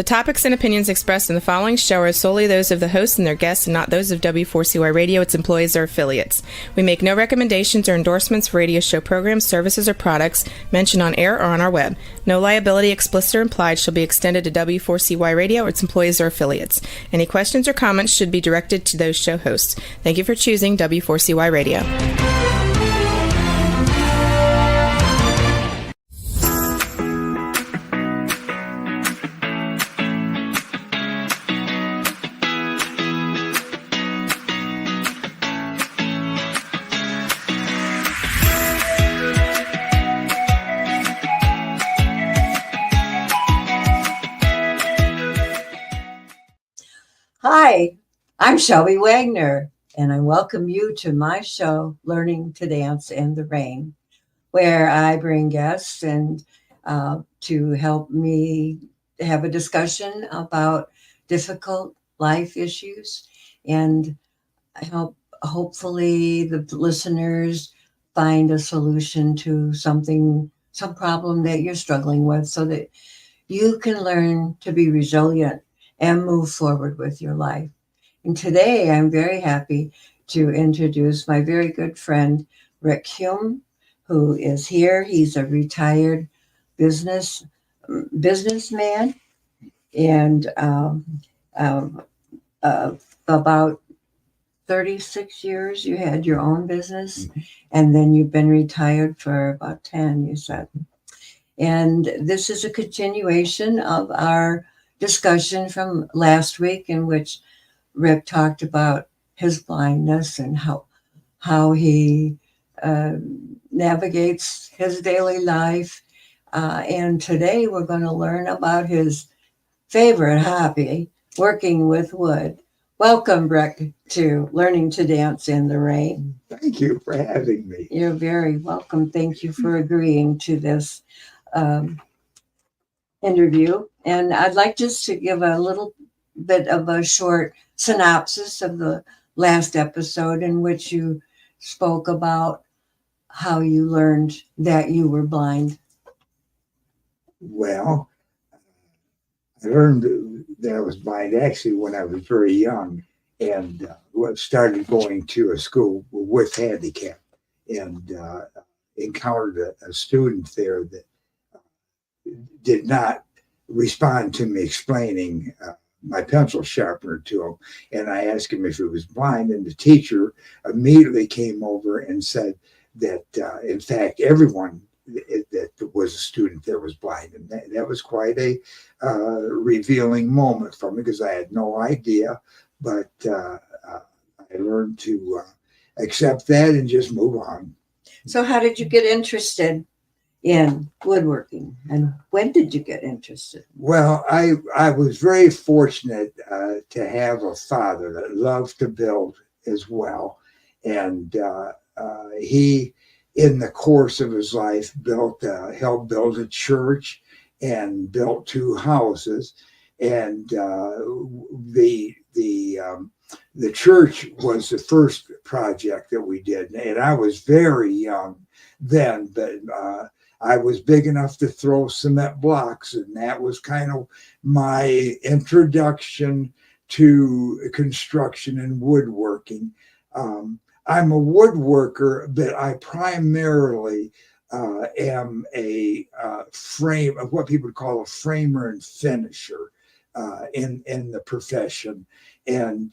topics and opinions expressed in the following show are solely those of the host and their guests and not those of W4CY Radio, its employees, or affiliates. We make no recommendations or endorsements for radio show programs, services, or products mentioned on air or on our web. No liability, explicit or implied, shall be extended to W4CY Radio or its employees or affiliates. Any questions or comments should be directed to those show hosts. Thank you for choosing W4CY Radio. Hi, I'm Shelby Wagner, and I welcome you to my show, Learning to Dance in the Rain, where I bring guests and to help me have a discussion about difficult life issues and help hopefully the listeners find a solution to some problem that you're struggling with so that you can learn to be resilient and move forward with your life. And today I'm very happy to introduce my very good friend, Rick Hume, who is here. He's a retired businessman, and about 36 years you had your own business, and then you've been retired for about 10, you said. And this is a continuation of our discussion from last week, in which Rick talked about his blindness and how he navigates his daily life. And today we're going to learn about his favorite hobby, working with wood. Welcome, Rick, to Learning to Dance in the Rain. Thank you for having me. You're very welcome. Thank you for agreeing to this interview. And I'd like just to give a little bit of a short synopsis of the last episode, in which you spoke about how you learned that you were blind. Well, I learned that I was blind actually when I was very young, and started going to a school with handicap, and encountered a student there that did not respond to me explaining my pencil sharpener to him. And I asked him if he was blind, and the teacher immediately came over and said that, in fact, everyone that was a student there was blind. And that was quite a revealing moment for me, because I had no idea. But I learned to accept that and just move on. So how did you get interested in woodworking, and when did you get interested? Well, I was very fortunate to have a father that loved to build as well, and he, in the course of his life, helped build a church and built 2 houses, and the church was the first project that we did, and I was very young then, but I was big enough to throw cement blocks, and that was kind of my introduction to construction and woodworking. I'm a woodworker, but I primarily am a frame of what people would call a framer and finisher in the profession. And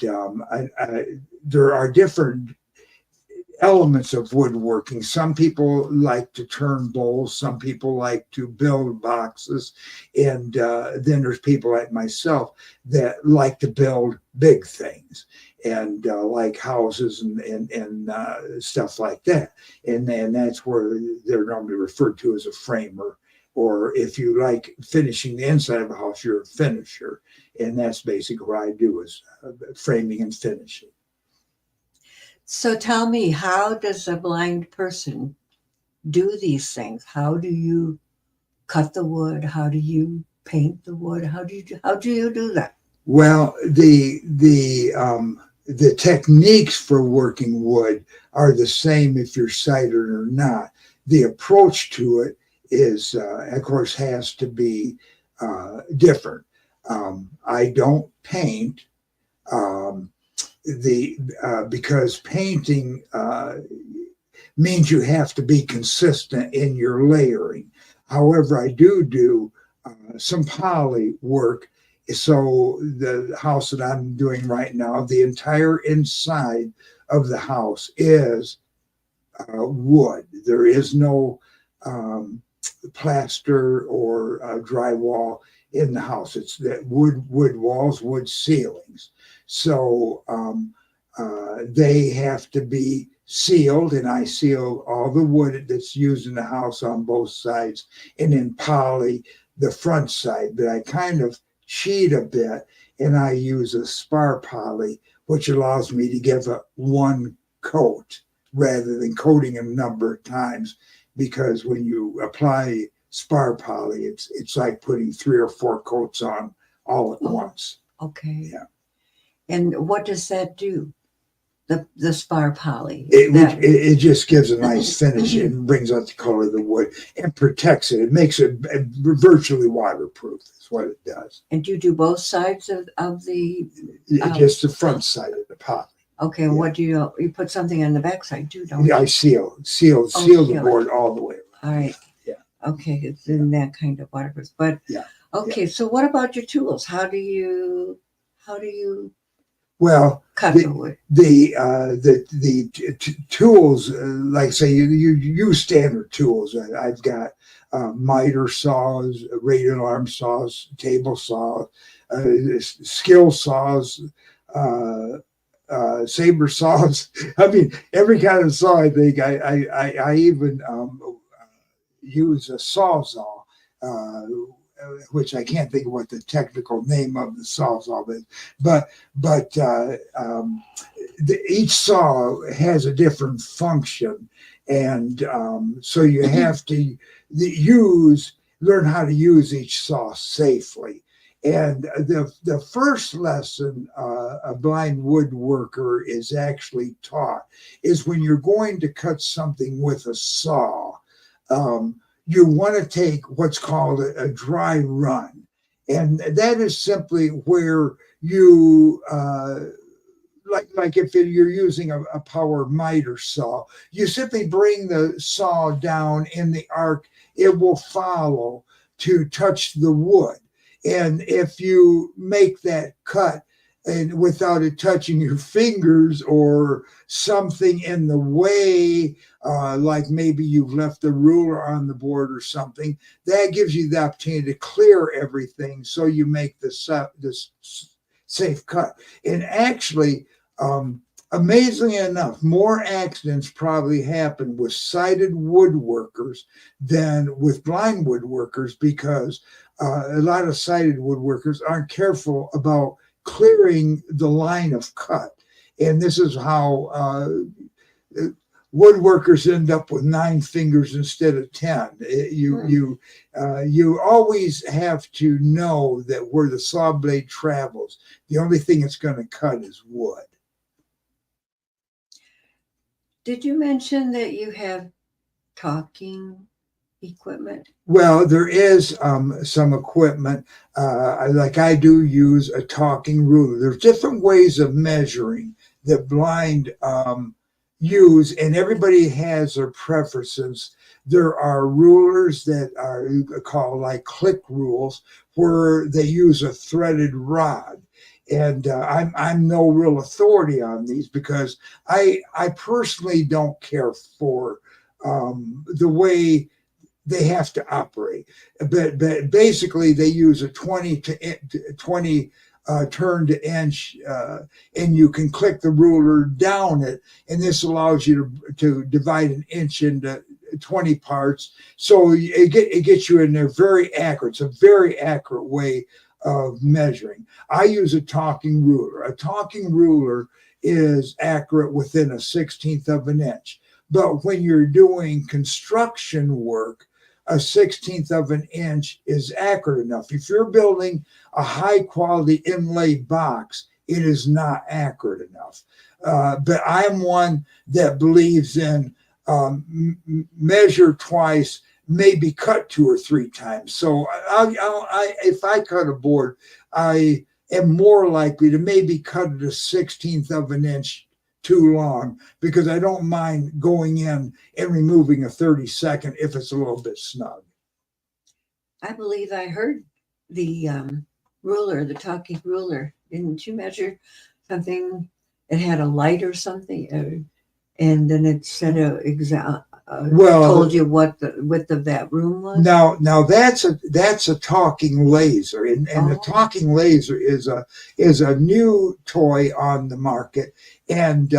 there are different elements of woodworking. Some people like to turn bowls, some people like to build boxes, and then there's people like myself that like to build big things, and like houses and stuff like that. And that's where they're normally referred to as a framer, or if you like finishing the inside of a house, you're a finisher. And that's basically what I do, is framing and finishing. So tell me, how does a blind person do these things? How do you cut the wood? How do you paint the wood? How do you do that? Well, the techniques for working wood are the same if you're sighted or not. The approach to it is, of course, has to be different. I don't paint because painting means you have to be consistent in your layering. However, I do some poly work. So the house that I'm doing right now, the entire inside of the house is wood. There is no plaster or drywall in the house. It's that wood walls, wood ceilings. So they have to be sealed, and I seal all the wood that's used in the house on both sides, and then poly the front side. But I kind of cheat a bit, and I use a spar poly, which allows me to give a one coat rather than coating them a number of times, because when you apply spar poly, it's like putting 3 or 4 coats on all at once. Okay. Yeah. And what does that do? The spar poly? It just gives a nice finish and brings out the color of the wood and protects it. It makes it virtually waterproof. Is what it does. And do you do both sides of the? Just the front side of the poly. Okay. And what do you put something on the back side too? Don't you? I seal the board all the way around. All right. Yeah. Okay. It's in that kind of waterproof. But yeah. Okay. So what about your tools? How do you well, cut the wood? The tools, like say you use standard tools. I've got miter saws, radial arm saws, table saws, skill saws, saber saws. I mean, every kind of saw. I think I even use a sawzall, which I can't think of what the technical name of the sawzall is, but each saw has a different function, and so you have to learn how to use each saw safely. And the first lesson a blind woodworker is actually taught is when you're going to cut something with a saw. You want to take what's called a dry run. And that is simply where you, like if you're using a power miter saw, you simply bring the saw down in the arc, it will follow to touch the wood. And if you make that cut and without it touching your fingers or something in the way, like maybe you've left a ruler on the board or something, that gives you the opportunity to clear everything so you make this safe cut. And actually, amazingly enough, more accidents probably happen with sighted woodworkers than with blind woodworkers, because a lot of sighted woodworkers aren't careful about clearing the line of cut. And this is how woodworkers end up with 9 fingers instead of 10. You always have to know that where the saw blade travels, the only thing it's going to cut is wood. Did you mention that you have talking equipment? Well, there is some equipment, like I do use a talking ruler. There's different ways of measuring that blind use, and everybody has their preferences. There are rulers that are called like click rules, where they use a threaded rod. And I'm no real authority on these, because I personally don't care for the way they have to operate. But basically, they use a 20 turn to inch, and you can click the ruler down it, and this allows you to divide an inch into 20 parts. So it gets you in there very accurate. It's a very accurate way of measuring. I use a talking ruler. A talking ruler is accurate within 1/16 of an inch. But when you're doing construction work, 1/16 of an inch is accurate enough. If you're building a high quality inlay box, it is not accurate enough. But I'm one that believes in measure twice, maybe cut 2 or 3 times. So if I cut a board, I am more likely to maybe cut it 1/16 of an inch too long, because I don't mind going in and removing a 32nd if it's a little bit snug. I believe I heard the ruler, the talking ruler. Didn't you measure something? It had a light or something, and then it said told you what the width of that room was. Now that's a talking laser, and the talking laser is a new toy on the market, and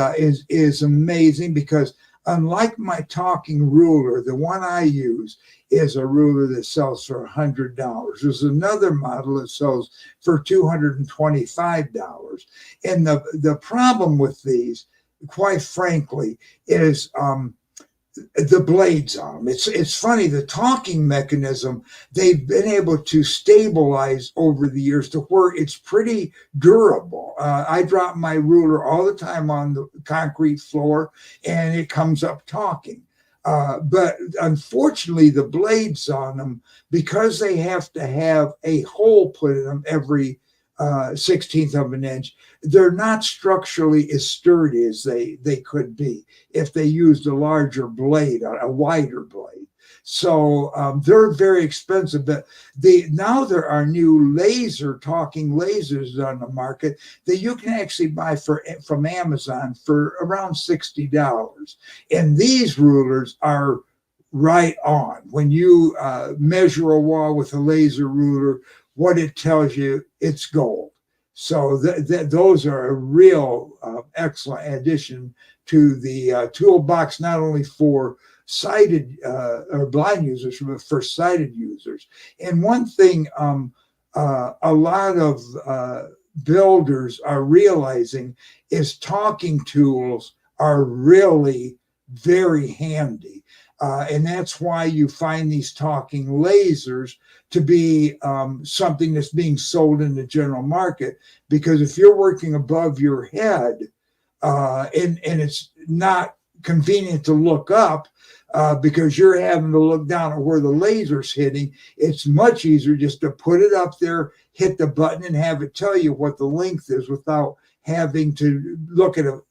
is amazing, because unlike my talking ruler, the one I use is a ruler that sells for $100. There's another model that sells for $225. And the problem with these, quite frankly, is the blades on them. It's funny, the talking mechanism, they've been able to stabilize over the years to where it's pretty durable. I drop my ruler all the time on the concrete floor, and it comes up talking. But unfortunately, the blades on them, because they have to have a hole put in them every 1/16 of an inch, they're not structurally as sturdy as they could be if they used a larger blade, a wider blade. So they're very expensive. But now there are new talking lasers on the market that you can actually buy from Amazon for around $60. And these rulers are right on. When you measure a wall with a laser ruler, what it tells you, it's gold. So those are a real excellent addition to the toolbox, not only for sighted or blind users, but for sighted users. And one thing a lot of builders are realizing is talking tools are really very handy. And that's why you find these talking lasers to be something that's being sold in the general market. Because if you're working above your head and it's not convenient to look up because you're having to look down at where the laser's hitting, it's much easier just to put it up there, hit the button, and have it tell you what the length is without having to look at a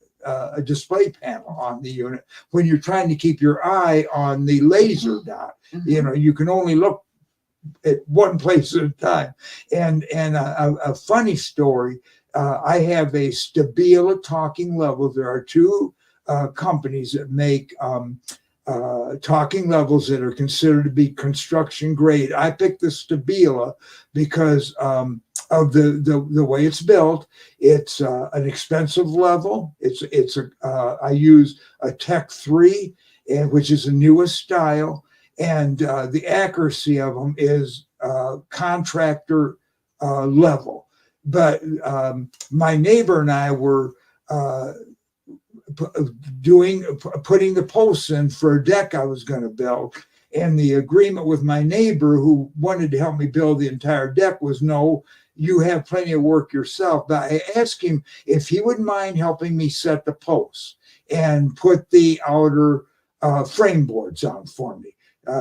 display panel on the unit. When you're trying to keep your eye on the laser dot, you can only look at one place at a time. And a funny story, I have a Stabila talking level. There are 2 companies that make talking levels that are considered to be construction grade. I picked the Stabila because of the way it's built. It's an expensive level. I use a Tech 3, which is the newest style, and the accuracy of them is contractor level. But my neighbor and I were putting the posts in for a deck I was going to build, and the agreement with my neighbor, who wanted to help me build the entire deck, was no, you have plenty of work yourself. But I asked him if he would mind helping me set the posts and put the outer frame boards on for me.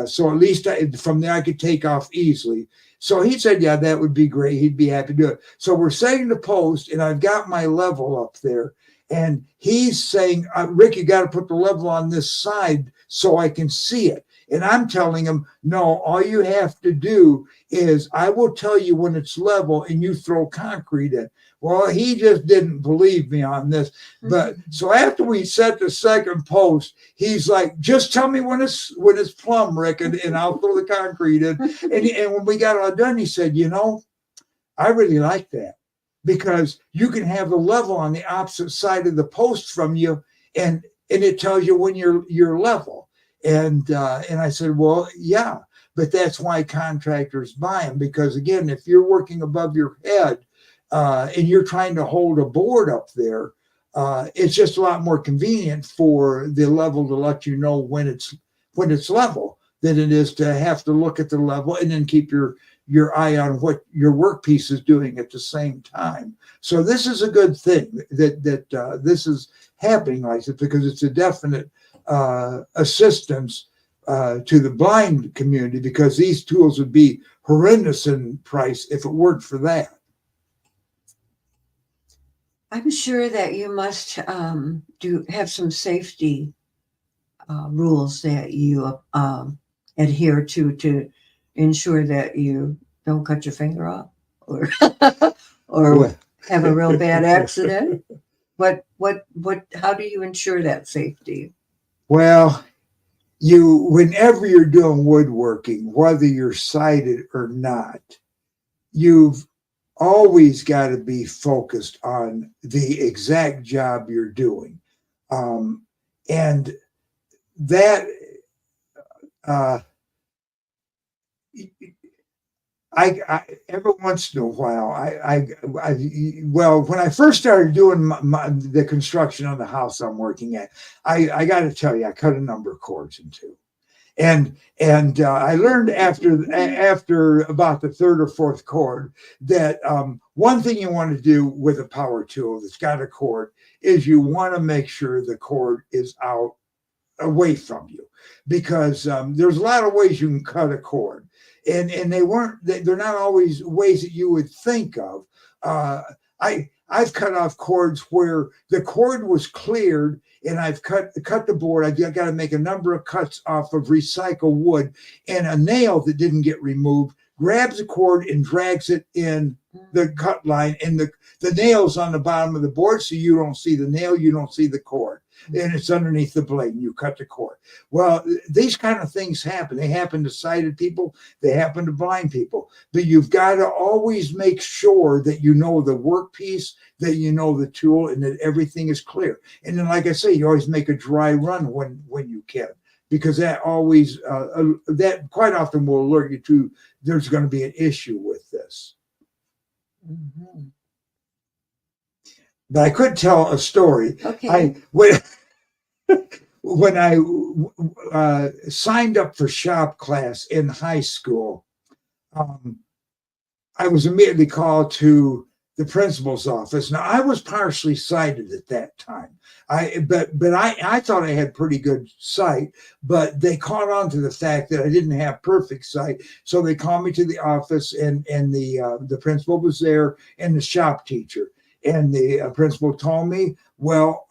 So at least from there I could take off easily. So he said, yeah, that would be great. He'd be happy to do it. So we're setting the post, and I've got my level up there. And he's saying, Rick, you got to put the level on this side so I can see it. And I'm telling him, no, all you have to do is I will tell you when it's level and you throw concrete in. Well, he just didn't believe me on this. But so after we set the second post, he's like, just tell me when it's plumb, Rick, and I'll throw the concrete in. And when we got it all done, he said, I really like that, because you can have the level on the opposite side of the post from you, and it tells you when you're level. And I said, well, yeah, but that's why contractors buy them, because again, if you're working above your head and you're trying to hold a board up there, it's just a lot more convenient for the level to let you know when it's level than it is to have to look at the level and then keep your eye on what your workpiece is doing at the same time. So this is a good thing that this is happening like this, because it's a definite assistance to the blind community, because these tools would be horrendous in price if it weren't for that. I'm sure that you must have some safety rules that you adhere to ensure that you don't cut your finger off or or have a real bad accident. How do you ensure that safety? Well, whenever you're doing woodworking, whether you're sighted or not, you've always got to be focused on the exact job you're doing. And that, I every once in a while, well, when I first started doing the construction on the house I'm working at, I got to tell you, I cut a number of cords in two. And I learned after about the third or fourth cord that one thing you want to do with a power tool that's got a cord is you want to make sure the cord is out away from you, because there's a lot of ways you can cut a cord, and they're not always ways that you would think of. I've cut off cords where the cord was cleared, and I've cut the board. I got to make a number of cuts off of recycled wood, and a nail that didn't get removed grabs the cord and drags it in the cut line, and the nail's on the bottom of the board, so you don't see the nail, you don't see the cord, and it's underneath the blade, and you cut the cord. Well, these kind of things happen. They happen to sighted people, they happen to blind people, but you've got to always make sure that you know the workpiece, that you know the tool, and that everything is clear. And then, like I say, you always make a dry run when you can, because that always, that quite often will alert you to there's going to be an issue with this. Mm-hmm. But I could tell a story. Okay. When I signed up for shop class in high school, I was immediately called to the principal's office. Now, I was partially sighted at that time. But I thought I had pretty good sight, but they caught on to the fact that I didn't have perfect sight. So they called me to the office, and the principal was there, and the shop teacher. And the principal told me, well,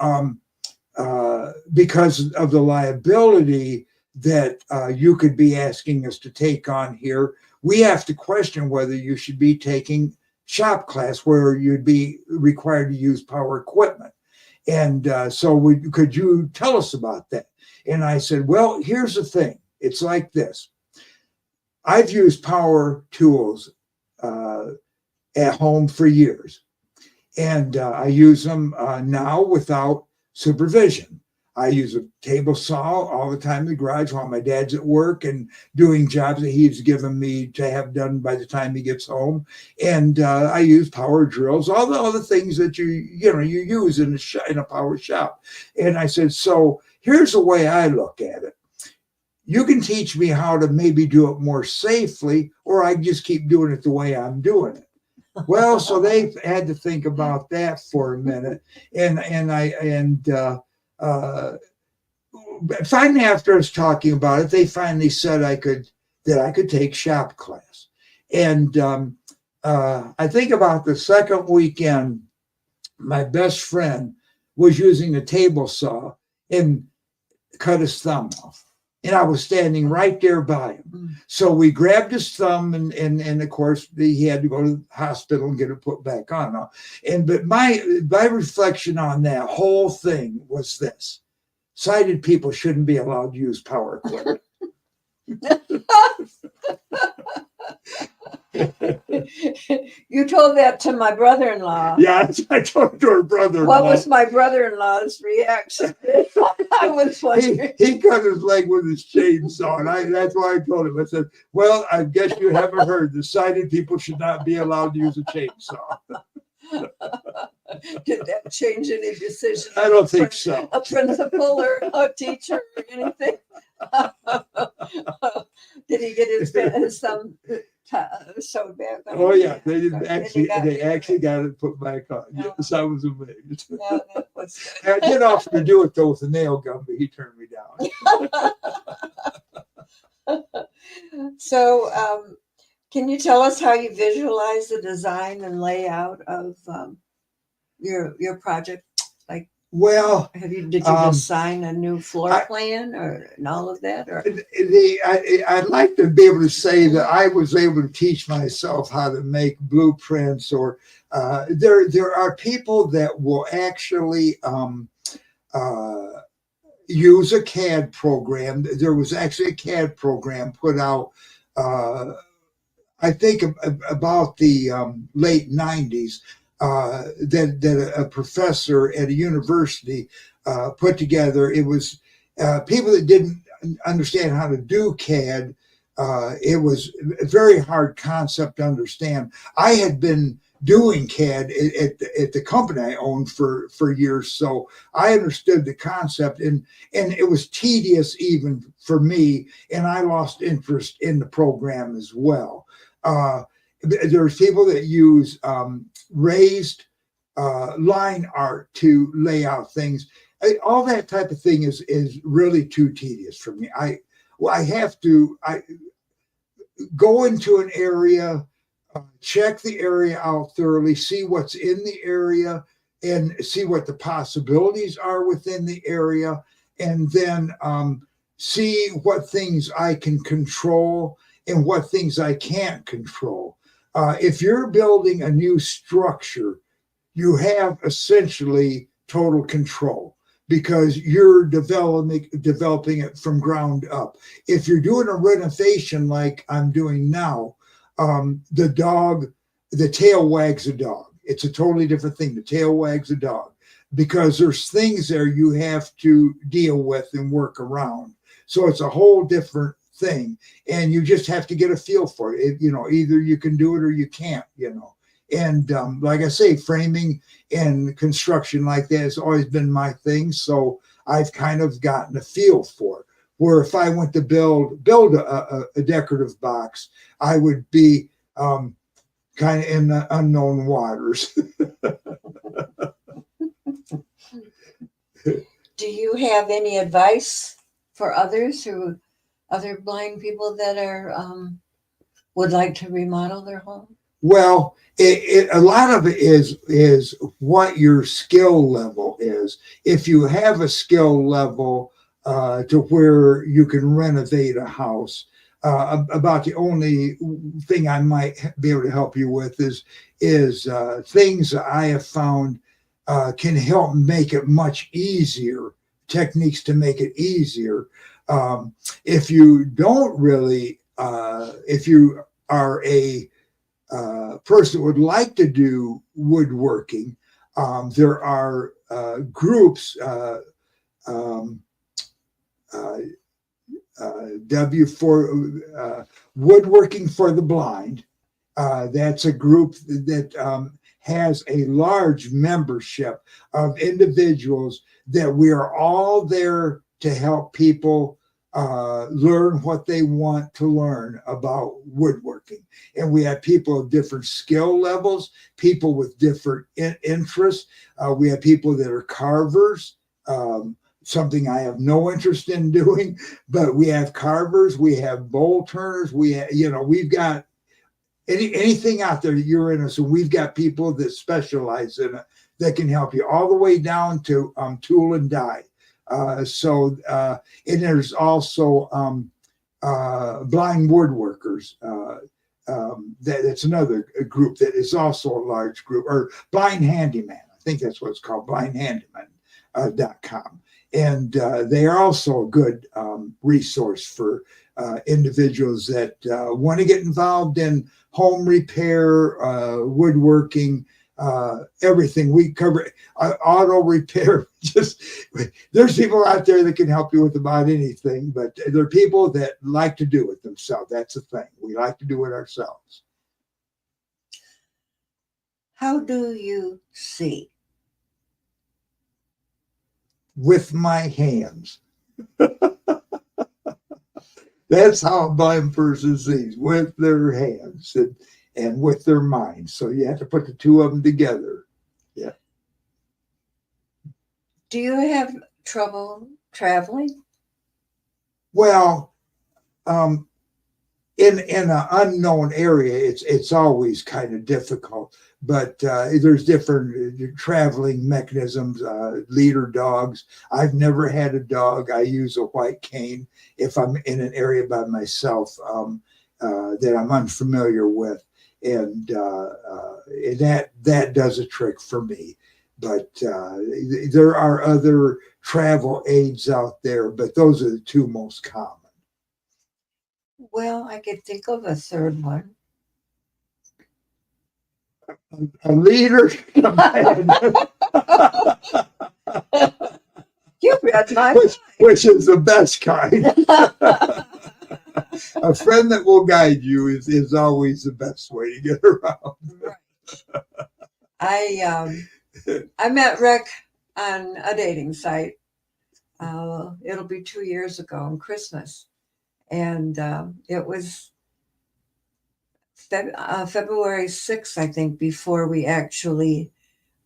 because of the liability that you could be asking us to take on here, we have to question whether you should be taking shop class where you'd be required to use power equipment. And so could you tell us about that? And I said, well, here's the thing. It's like this. I've used power tools at home for years. And I use them now without supervision. I use a table saw all the time in the garage while my dad's at work and doing jobs that he's given me to have done by the time he gets home. And I use power drills, all the other things that you use in a power shop. And I said, so here's the way I look at it. You can teach me how to maybe do it more safely, or I just keep doing it the way I'm doing it. Well, so they had to think about that for a minute, and finally, after us talking about it, they finally said I could take shop class. And I think about the second weekend, my best friend was using a table saw and cut his thumb off. And I was standing right there by him. So we grabbed his thumb, and of course he had to go to the hospital and get it put back on. But my reflection on that whole thing was this: sighted people shouldn't be allowed to use power equipment. You told that to my brother-in-law. Yeah, I told it to her brother-in-law. What was my brother-in-law's reaction? I was wondering. He cut his leg with his chainsaw, and that's why I told him. I said, well, I guess you haven't heard. The sighted people should not be allowed to use a chainsaw. Did that change any decision? I don't think so. A principal or a teacher or anything? Did he get his thumb sewed back on? Oh yeah, they actually got it put back on. No. Yes, I was amazed. No, that was good. I did offer to do it though with a nail gun, but he turned me down. So, can you tell us how you visualize the design and layout of your project? Like, Well, did you design a new floor plan and all of that? Or I'd like to be able to say that I was able to teach myself how to make blueprints, or there are people that will actually use a CAD program. There was actually a CAD program put out, I think, about the late 90s, that a professor at a university put together. It was people that didn't understand how to do CAD. It was a very hard concept to understand. I had been doing CAD at the company I owned for years, so I understood the concept, and it was tedious even for me, and I lost interest in the program as well. There's people that use raised line art to lay out things. All that type of thing is really too tedious for me. I have to go into an area, check the area out thoroughly, see what's in the area, and see what the possibilities are within the area, and then see what things I can control and what things I can't control. If you're building a new structure, you have essentially total control because you're developing it from ground up. If you're doing a renovation like I'm doing now, the tail wags a dog. It's a totally different thing. The tail wags a dog because there's things there you have to deal with and work around. So it's a whole different thing, and you just have to get a feel for it. Either you can do it or you can't. And like I say, framing and construction like that has always been my thing. So I've kind of gotten a feel for it. Where if I went to build a decorative box, I would be kind of in the unknown waters. do you have any advice for other blind people that are would like to remodel their home? Well, a lot of it is what your skill level is. If you have a skill level to where you can renovate a house, about the only thing I might be able to help you with is things that I have found can help make it much easier. Techniques to make it easier. If you don't really, if you are a person would like to do woodworking, there are groups, Woodworking for the Blind. That's a group that has a large membership of individuals that we are all there to help people learn what they want to learn about woodworking. And we have people of different skill levels, people with different interests. We have people that are carvers, something I have no interest in doing, but we have carvers, we have bowl turners, we've got anything out there that you're in. So we've got people that specialize in it that can help you all the way down to tool and die. And there's also blind woodworkers. That's another group that is also a large group, or blind handyman. I think that's what it's called, blindhandyman.com. And they are also a good resource for individuals that want to get involved in home repair, woodworking, everything. We cover auto repair. Just there's people out there that can help you with about anything, but there are people that like to do it themselves. That's the thing. We like to do it ourselves. How do you see? With my hands. That's how a blind person sees, with their hands and with their minds. So you have to put the two of them together. Yeah. Do you have trouble traveling? Well, in an unknown area, it's always kind of difficult. But there's different traveling mechanisms, leader dogs. I've never had a dog. I use a white cane if I'm in an area by myself that I'm unfamiliar with, and that does a trick for me. But there are other travel aids out there, but those are the two most common. Well, I could think of a third one. A leader. You read my which is the best kind. A friend that will guide you is always the best way to get around. Right. I met Rick on a dating site. It'll be 2 years ago on Christmas. And it was February 6th, I think, before we actually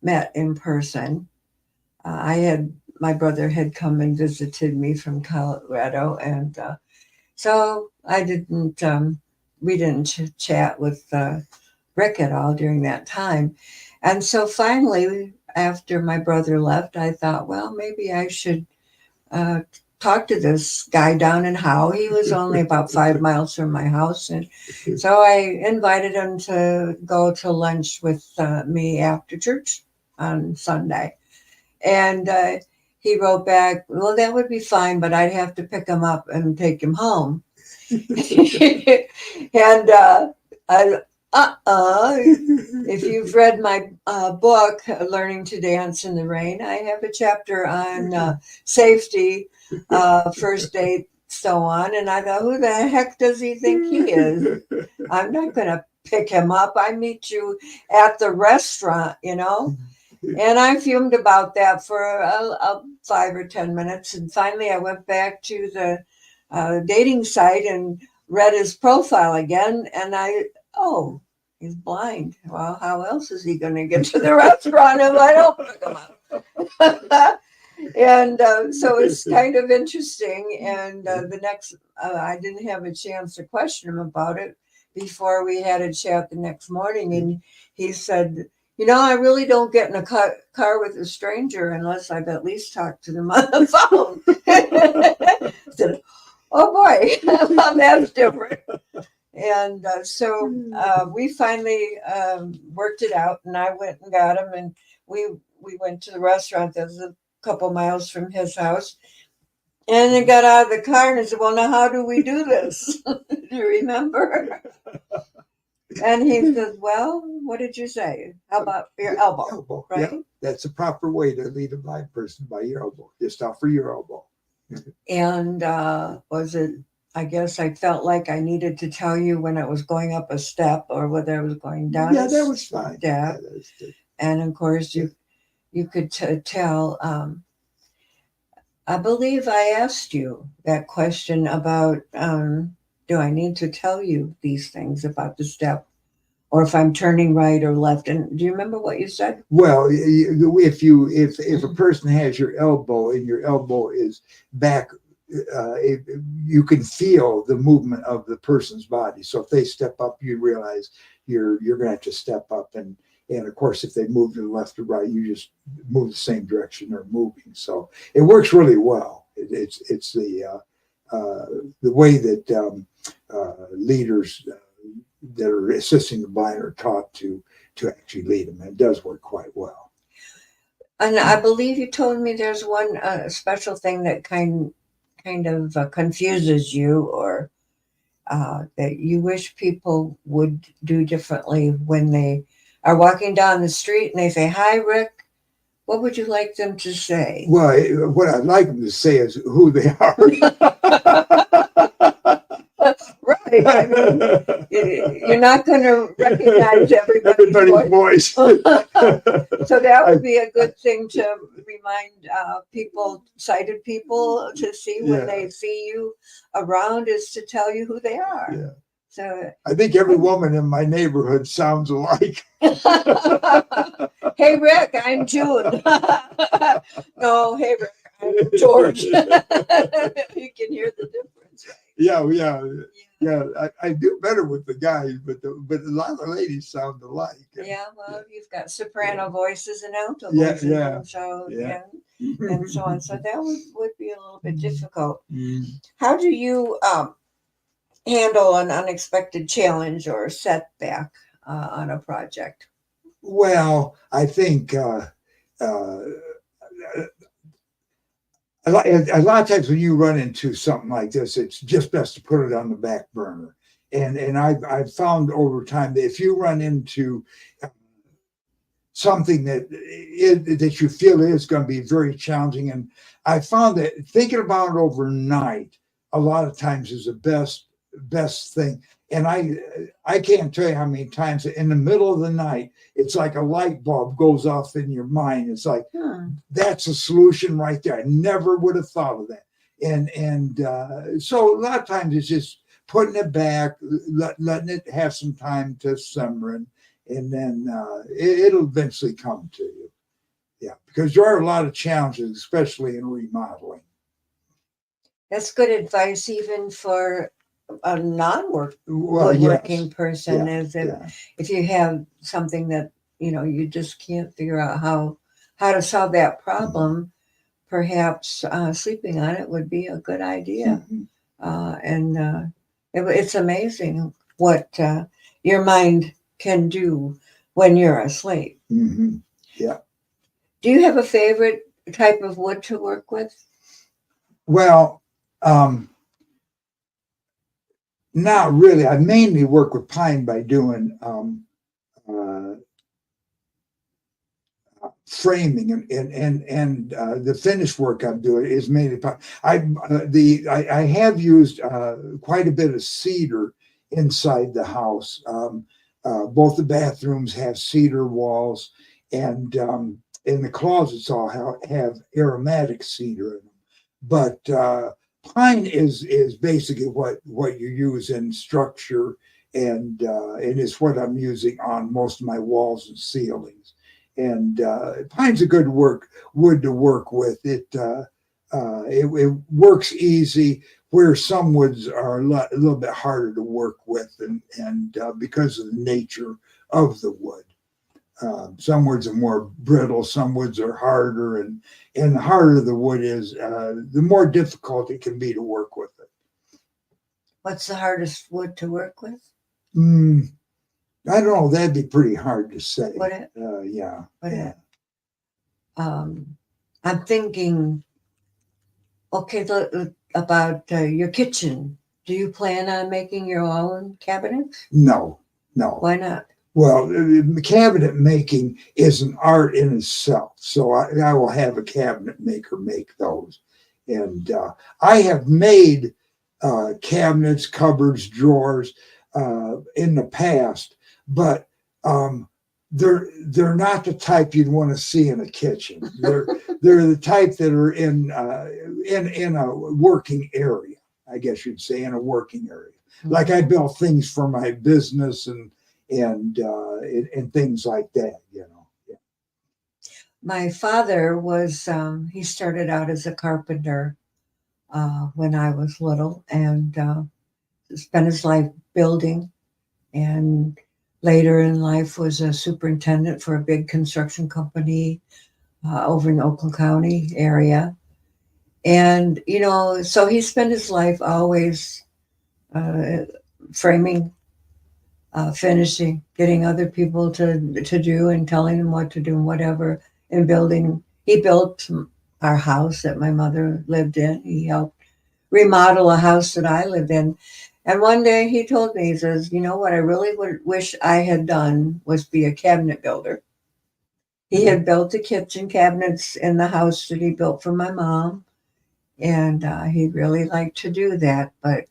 met in person. My brother had come and visited me from Colorado. And so we didn't chat with Rick at all during that time. And so finally, after my brother left, I thought, well, maybe I should talk to this guy down in Howe. He was only about 5 miles from my house. And so I invited him to go to lunch with me after church on Sunday. And he wrote back, well, that would be fine, but I'd have to pick him up and take him home. And if you've read my book, Learning to Dance in the Rain, I have a chapter on safety, first date, so on. And I thought, who the heck does he think he is? I'm not going to pick him up. I meet you at the restaurant, you know. And I fumed about that for 5 or 10 minutes. And finally, I went back to the dating site and read his profile again. And he's blind. Well, how else is he going to get to the restaurant if I don't pick him up? And so it's kind of interesting. And the next, I didn't have a chance to question him about it before we had a chat the next morning. And he said, you know, I really don't get in a car with a stranger unless I've at least talked to them on the phone. I said, oh boy, well, that's different. And so we finally worked it out, and I went and got him, and we went to the restaurant that was a couple miles from his house. And I got out of the car and I said, well, now how do we do this? Do you remember? And he says, well, what did you say? How about your elbow? Right? Yeah, that's the proper way to lead a blind person, by your elbow. Just offer your elbow. And I guess I felt like I needed to tell you when I was going up a step or whether I was going down a step. Yeah, that was fine. Yeah, that was good. And of course, you could tell. I believe I asked you that question about, do I need to tell you these things about the step, or if I'm turning right or left? And do you remember what you said? Well, if a person has your elbow and your elbow is back, you can feel the movement of the person's body. So if they step up, you realize you're going to have to step up, and of course, if they move to the left or right, you just move the same direction they're moving. So it works really well. It's the way that leaders that are assisting the blind are taught to actually lead them. And it does work quite well. And I believe you told me there's one special thing that kind of confuses you, or that you wish people would do differently when they are walking down the street and they say, hi, Rick. What would you like them to say? Well, what I'd like them to say is who they are. Right. I mean, you're not going to recognize everybody's voice. So that would be a good thing to remind sighted people to see when they see you around, is to tell you who they are. Yeah. So I think every woman in my neighborhood sounds alike. Hey, Rick, I'm June. No, hey, Rick, I'm George. You can hear the difference, right? Yeah. Yeah, I do better with the guys, but a lot of the ladies sound alike. Yeah, well, you've got soprano voices and alto Yeah, voices, yeah, and so yeah. and so on. So that would be a little bit difficult. Mm. How do you handle an unexpected challenge or setback on a project? Well, I think a lot of times when you run into something like this, it's just best to put it on the back burner. And I've found over time that if you run into something that you feel is going to be very challenging, and I found that thinking about it overnight a lot of times is the best thing. And I can't tell you how many times in the middle of the night it's like a light bulb goes off in your mind. It's like that's a solution right there. I never would have thought of that. And so a lot of times it's just putting it back, letting it have some time to simmer, and then it'll eventually come to you. Yeah, because there are a lot of challenges, especially in remodeling. That's good advice, even for a woodworking Yes. person. Yeah, Is yeah. if you have something that you just can't figure out how to solve that problem, perhaps sleeping on it would be a good idea. And it's amazing what your mind can do when you're asleep. Mm-hmm. Yeah. Do you have a favorite type of wood to work with? Well, not really. I mainly work with pine by doing framing and the finished work I'm doing is mainly pine. I have used quite a bit of cedar inside the house. Both the bathrooms have cedar walls, and in the closets all have aromatic cedar in them. But pine is basically what you use in structure, and it's what I'm using on most of my walls and ceilings. And pine's a good wood to work with. It works easy, where some woods are a little bit harder to work with, and because of the nature of the wood. Some woods are more brittle, some woods are harder, and the harder the wood is, the more difficult it can be to work with it. What's the hardest wood to work with? I don't know. That'd be pretty hard to say. Would it? Yeah. Would Yeah. it? I'm thinking, okay, about your kitchen. Do you plan on making your own cabinets? No. Why not? Well, cabinet making is an art in itself. So I will have a cabinet maker make those. And I have made cabinets, cupboards, drawers in the past, but they're not the type you'd want to see in a kitchen. They're the type that are in a working area, I guess you'd say, in a working area. Like I built things for my business and things like that, Yeah. My father was, he started out as a carpenter when I was little, and spent his life building, and later in life was a superintendent for a big construction company over in Oakland County area. And, so he spent his life always framing, finishing, getting other people to do and telling them what to do and whatever, and building. He built our house that my mother lived in. He helped remodel a house that I lived in. And one day he told me, he says, what I really wish I had done was be a cabinet builder. He had built the kitchen cabinets in the house that he built for my mom. And he really liked to do that. But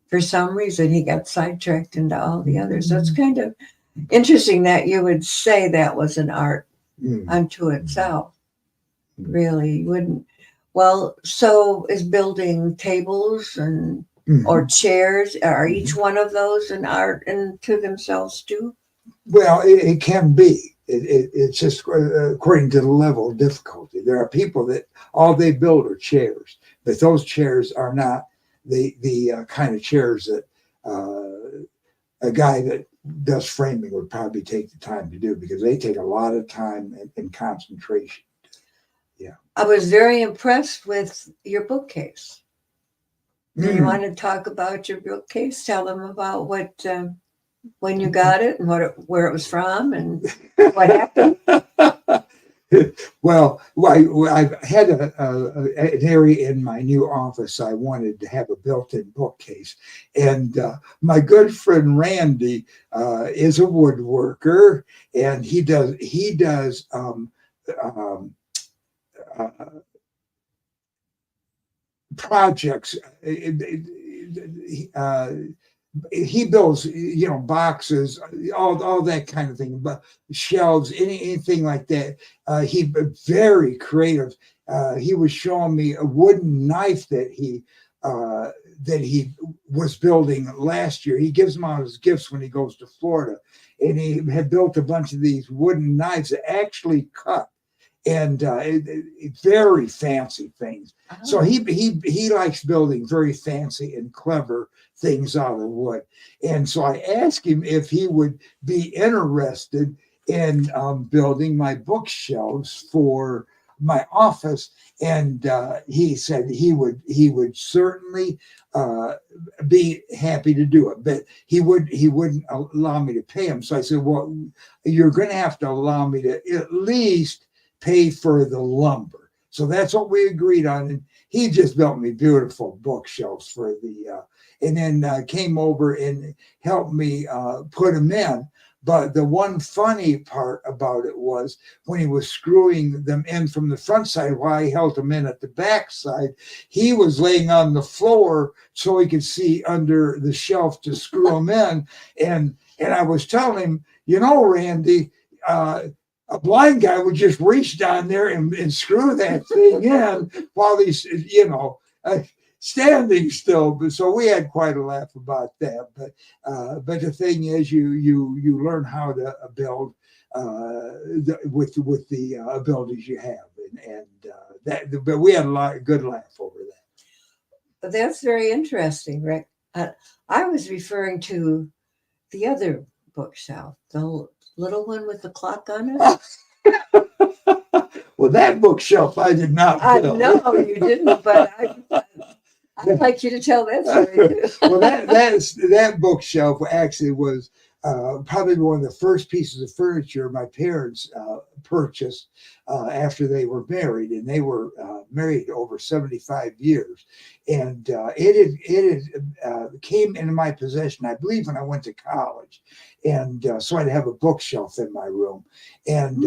for some reason, he got sidetracked into all the others. So it's kind of interesting that you would say that was an art unto itself. Really, you wouldn't. Well, so is building tables and or chairs, are each one of those an art unto themselves too? Well, it can be. It's just according to the level of difficulty. There are people that all they build are chairs, but those chairs are not the kind of chairs that a guy that does framing would probably take the time to do, because they take a lot of time and concentration. Yeah. I was very impressed with your bookcase. Do you want to talk about your bookcase? Tell them about what, when you got it and where it was from and what happened. Well, I had an area in my new office. I wanted to have a built-in bookcase, and my good friend Randy is a woodworker, and he does projects. He builds, boxes, all that kind of thing, but shelves, anything like that. He very creative. He was showing me a wooden knife that he was building last year. He gives them out as gifts when he goes to Florida, and he had built a bunch of these wooden knives that actually cut, and very fancy things. Oh. So he likes building very fancy and clever things out of wood. And so I asked him if he would be interested in building my bookshelves for my office, and he said he would certainly be happy to do it, but he wouldn't allow me to pay him. So I said, well, you're going to have to allow me to at least pay for the lumber. So that's what we agreed on, and he just built me beautiful bookshelves for the and then came over and helped me put them in. But the one funny part about it was when he was screwing them in from the front side while I held them in at the back side, he was laying on the floor so he could see under the shelf to screw them in. And I was telling him, Randy, a blind guy would just reach down there and screw that thing in while he's, standing still. But so we had quite a laugh about that. But the thing is, you learn how to build with the abilities you have, but we had a good laugh over that. That's very interesting, Rick. I was referring to the other bookshelf, the little one with the clock on it. Well, that bookshelf I did not build. No, you didn't, but I'd like you to tell that story too. Well, that bookshelf actually was probably one of the first pieces of furniture my parents purchased after they were married, and they were married over 75 years. And it came into my possession, I believe, when I went to college. And so I'd have a bookshelf in my room, and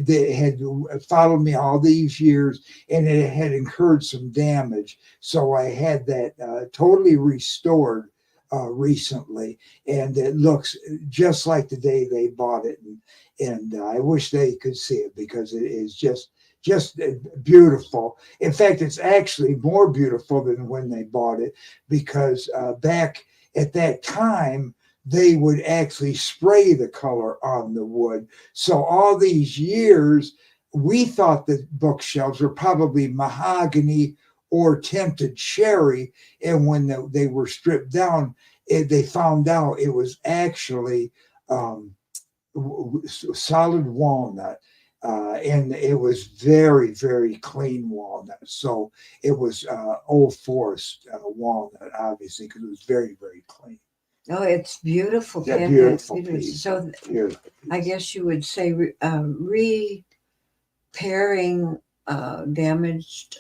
they had followed me all these years, and it had incurred some damage. So I had that totally restored recently, and it looks just like the day they bought it. And I wish they could see it, because it is just beautiful. In fact, it's actually more beautiful than when they bought it, because back at that time, they would actually spray the color on the wood. So all these years, we thought that bookshelves were probably mahogany or tinted cherry. And when they were stripped down, they found out it was actually solid walnut. And it was very, very clean walnut. So it was Old Forest walnut, obviously, because it was very, very clean. Oh, it's beautiful. Yeah, beautiful piece. So beautiful piece. I guess you would say repairing damaged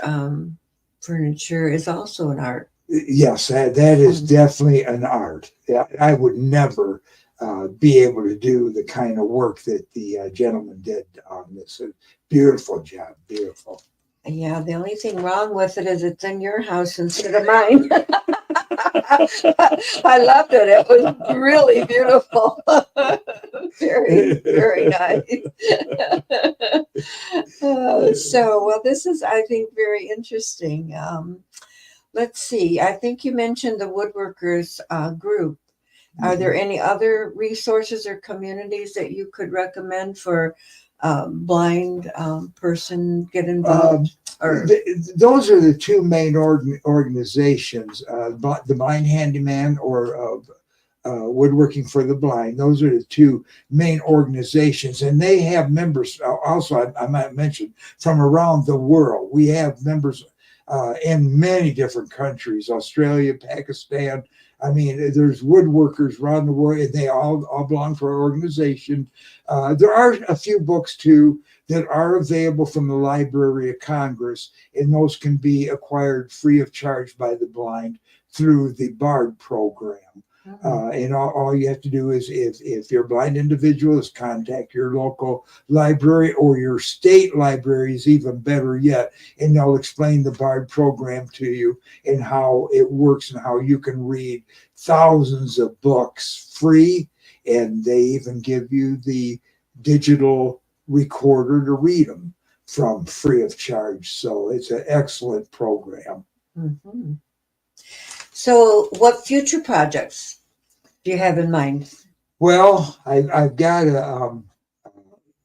furniture is also an art. Yes, that is definitely an art. I would never be able to do the kind of work that the gentleman did on this. Beautiful job, beautiful. Yeah, the only thing wrong with it is it's in your house instead of mine. I loved it. It was really beautiful. Very, very nice. Well, this is, I think, very interesting. Let's see. I think you mentioned the Woodworkers group. Are there any other resources or communities that you could recommend for blind person get involved? Those are the two main organizations, the Blind Handyman or Woodworking for the Blind. Those are the two main organizations, and they have members. Also, I might mention from around the world. We have members in many different countries: Australia, Pakistan. I mean, there's woodworkers around the world, and they all belong to our organization. There are a few books too that are available from the Library of Congress, and those can be acquired free of charge by the blind through the BARD program. And all you have to do is, if you're a blind individual, is contact your local library, or your state library is even better yet, and they'll explain the BARD program to you and how it works and how you can read thousands of books free, and they even give you the digital recorder to read them from free of charge. So it's an excellent program. Mm-hmm. So what future projects do you have in mind? Well, I've got to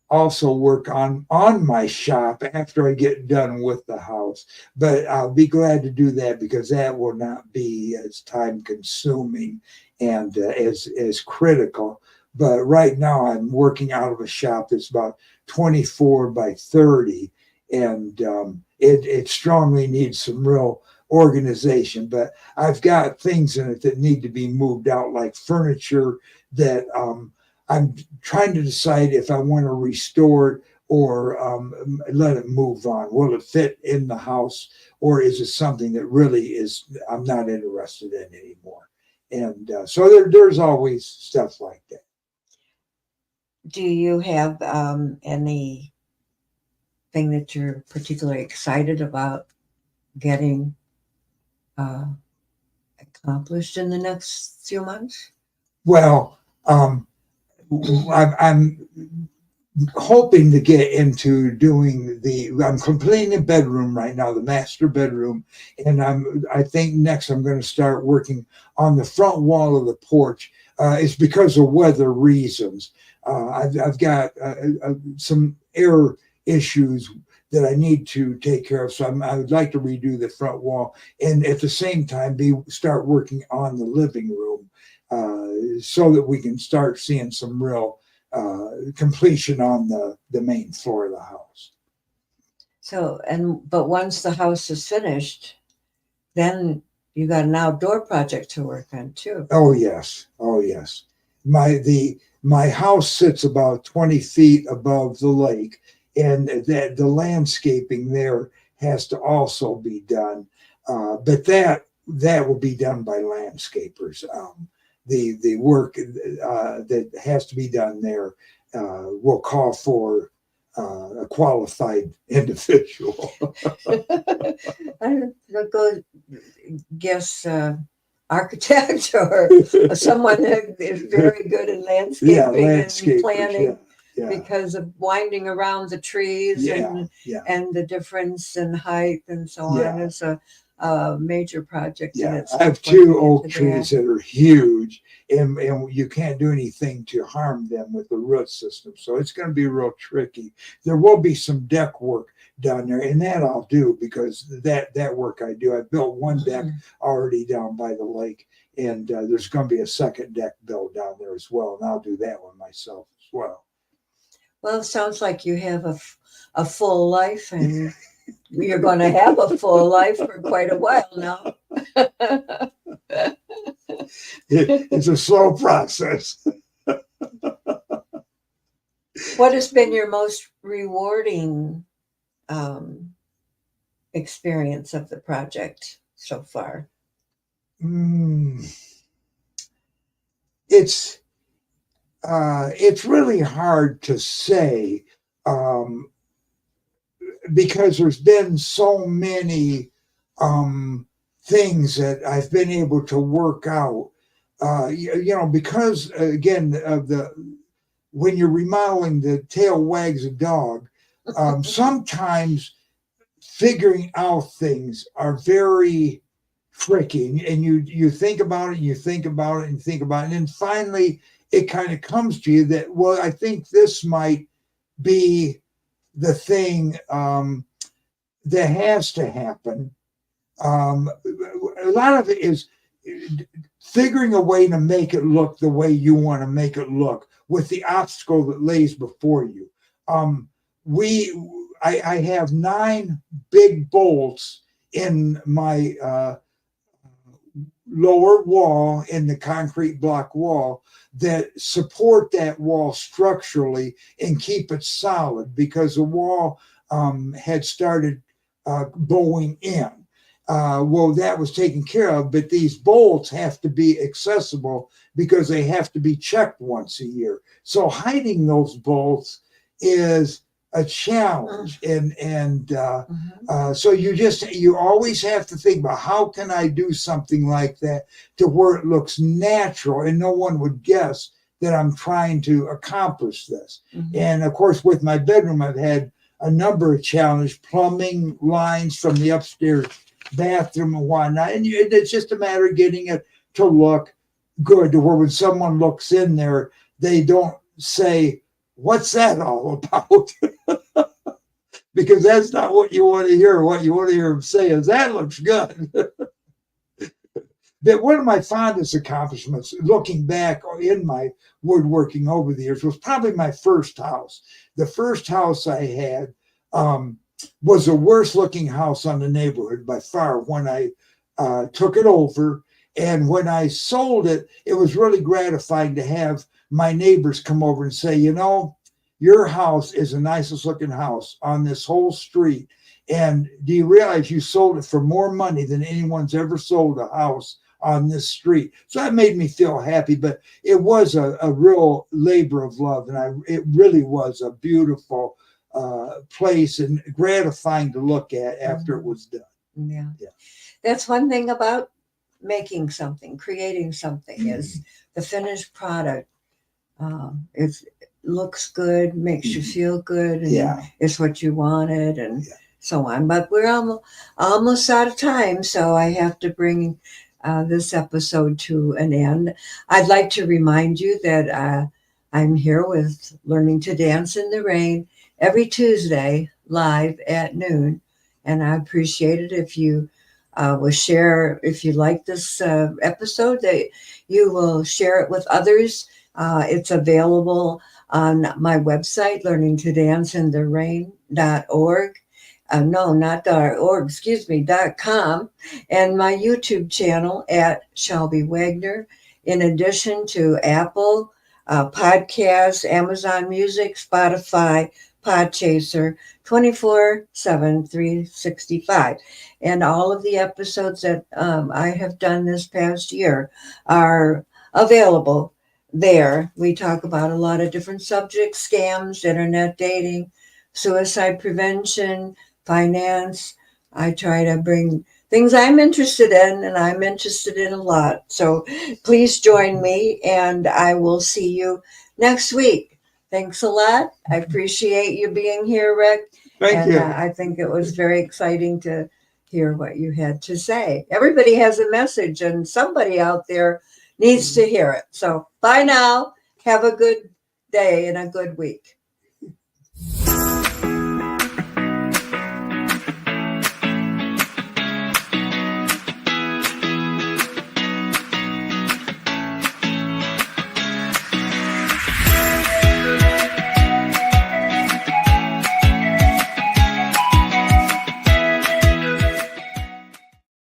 also work on my shop after I get done with the house. But I'll be glad to do that, because that will not be as time consuming and as critical. But right now I'm working out of a shop that's about 24 by 30, and it strongly needs some real organization. But I've got things in it that need to be moved out, like furniture that I'm trying to decide if I want to restore it or let it move on. Will it fit in the house, or is it something that really I'm not interested in anymore? And so there's always stuff like that. Do you have anything that you're particularly excited about getting accomplished in the next few months? Well, I'm hoping to get into doing I'm completing the bedroom right now, the master bedroom, and I think next I'm going to start working on the front wall of the porch. It's because of weather reasons. I've got some air issues that I need to take care of, so I would like to redo the front wall, and at the same time start working on the living room, so that we can start seeing some real completion on the main floor of the house. So, but once the house is finished, then you got an outdoor project to work on too. Oh yes. My house sits about 20 feet above the lake, and the landscaping there has to also be done. But that will be done by landscapers. The work that has to be done there will call for a qualified individual. I don't go guess architect or someone that is very good in landscaping and planning, because of winding around the trees and the difference in height and so on. It's a major project. Yeah, I have two oak trees that are huge, and you can't do anything to harm them with the root system. So it's going to be real tricky. There will be some deck work down there, and that I'll do, because that work I do. I built one deck already down by the lake, and there's going to be a second deck built down there as well, and I'll do that one myself as well. Well, it sounds like you have a full life, and you're going to have a full life for quite a while now. It's a slow process. What has been your most rewarding experience of the project so far? It's really hard to say, because there's been so many things that I've been able to work out. Because again of when you're remodeling, the tail wags a dog. Sometimes figuring out things are very tricky, and you think about it, and you think about it, and think about it, and then finally it kind of comes to you that, well, I think this might be the thing that has to happen. A lot of it is figuring a way to make it look the way you want to make it look with the obstacle that lays before you. I have 9 big bolts in my lower wall, in the concrete block wall, that support that wall structurally and keep it solid, because the wall had started bowing in. Well, that was taken care of, but these bolts have to be accessible because they have to be checked once a year. So hiding those bolts is a challenge, so you always have to think about, how can I do something like that to where it looks natural and no one would guess that I'm trying to accomplish this. And of course, with my bedroom, I've had a number of challenges, plumbing lines from the upstairs bathroom and whatnot, and it's just a matter of getting it to look good, to where when someone looks in there, they don't say, "What's that all about?" Because that's not what you want to hear. What you want to hear them say is, "That looks good." But one of my fondest accomplishments, looking back in my woodworking over the years, was probably my first house. The first house I had was the worst looking house on the neighborhood by far when I took it over. And when I sold it, it was really gratifying to have my neighbors come over and say, "You know, your house is the nicest looking house on this whole street. And do you realize you sold it for more money than anyone's ever sold a house on this street?" So that made me feel happy, but it was a real labor of love. And it really was a beautiful place and gratifying to look at after it was done. Yeah. That's one thing about making something, creating something, is the finished product. It looks good, makes you feel good, and it's what you wanted, and so on. But we're almost out of time, so I have to bring this episode to an end. I'd like to remind you that I'm here with Learning to Dance in the Rain every Tuesday, live at noon, and I appreciate it if you will share, if you like this episode, that you will share it with others. It's available on my website, learningtodanceintherain.org. No, not .org, .com, and my YouTube channel at Shelby Wagner, in addition to Apple Podcasts, Amazon Music, Spotify, Podchaser, 24/7, 365. And all of the episodes that I have done this past year are available there. We talk about a lot of different subjects: scams, internet dating, suicide prevention, finance. I try to bring things I'm interested in, and I'm interested in a lot. So please join me, and I will see you next week. Thanks a lot. I appreciate you being here, Rick. Thank you. I think it was very exciting to hear what you had to say. Everybody has a message, and somebody out there needs to hear it. So bye now. Have a good day and a good week.